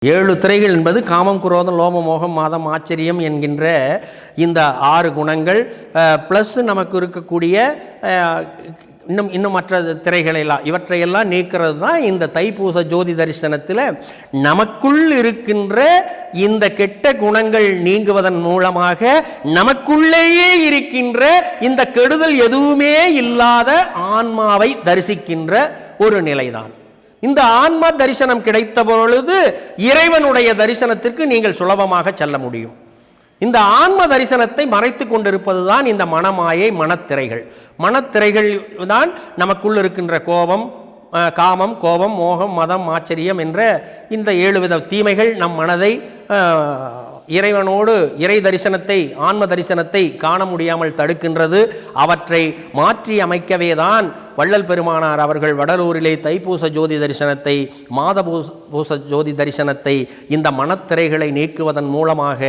7 திரைகள் என்பது காமம், குரோதம், லோபம், மோகம், மாதம், ஆச்சரியம் என்கின்ற இந்த 6 குணங்கள் ப்ளஸ் நமக்கு இருக்கக்கூடிய இன்னும் மற்ற திரைகளெல்லாம் இவற்றையெல்லாம் நீக்கிறது தான் இந்த தைப்பூச ஜோதி தரிசனத்தில் நமக்குள் இருக்கின்ற இந்த கெட்ட குணங்கள் நீங்குவதன் மூலமாக நமக்குள்ளேயே இருக்கின்ற இந்த கெடுதல் எதுவுமே இல்லாத ஆன்மாவை தரிசிக்கின்ற ஒரு நிலைதான். இந்த ஆன்மா தரிசனம் கிடைத்த பொழுது இறைவனுடைய தரிசனத்திற்கு நீங்கள் சுலபமாக செல்ல முடியும். இந்த ஆன்ம தரிசனத்தை மறைத்து கொண்டிருப்பது தான் இந்த மனமாயை, மனத்திரைகள். மனத்திரைகள் தான் நமக்குள் இருக்கின்ற கோபம், காமம், கோபம், மோகம், மதம், ஆச்சரியம் என்ற இந்த 7 வித தீமைகள் நம் மனதை இறைவனோடு இறை தரிசனத்தை, ஆன்ம தரிசனத்தை காண முடியாமல் தடுக்கின்றது. அவற்றை மாற்றி அமைக்கவே தான் வள்ளல் பெருமானார் அவர்கள் வடலூரிலே தைப்பூச ஜோதி தரிசனத்தை, மாதபூச ஜோதி தரிசனத்தை இந்த மனத்திரைகளை நீக்குவதன் மூலமாக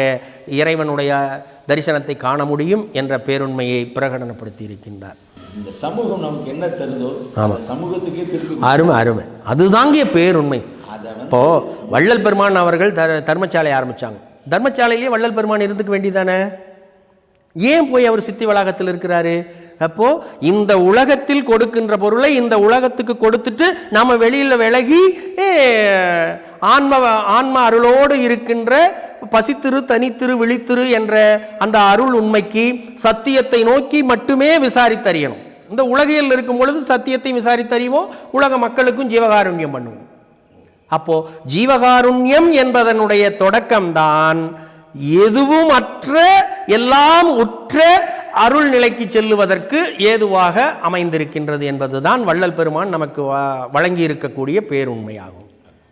இறைவனுடைய தரிசனத்தை காண முடியும் என்ற பேருண்மையை பிரகடனப்படுத்தி இருக்கின்றார். இந்த சமூகம் நமக்கு என்ன தருதோ சமூகத்துக்கே திருப்பி அருமை அருமை, அதுதாங்கிய பேருண்மை. இப்போ வள்ளல் பெருமான் அவர்கள் தர்மசாலை ஆரம்பித்தாங்க. தர்மசாலையிலேயே வள்ளல் பெருமான் இருந்துக்க வேண்டியதானே? ஏன் போய் அவர் சித்தி வளாகத்தில் இருக்கிறாரு? அப்போ இந்த உலகத்தில் கொடுக்கின்ற பொருளை இந்த உலகத்துக்கு கொடுத்துட்டு நாம வெளியில் விலகி ஆன்ம அருளோடு இருக்கின்ற பசித்திரு, தனித்திரு, விழித்திரு என்ற அந்த அருள் உண்மைக்கு சத்தியத்தை நோக்கி மட்டுமே விசாரித்தறியணும். இந்த உலகில் இருக்கும் பொழுது சத்தியத்தை விசாரித்தறிவோம், உலக மக்களுக்கும் ஜீவகாருண்யம் பண்ணுவோம். அப்போ ஜீவகாருண்யம் என்பதனுடைய தொடக்கம்தான் எதுவும் அற்ற எல்லாம் உற்ற அருள் நிலைக்கு செல்லுவதற்கு ஏதுவாக அமைந்திருக்கின்றது என்பதுதான் வள்ளல் பெருமான் நமக்கு வழங்கி இருக்கக்கூடிய பேருண்மையாகும்.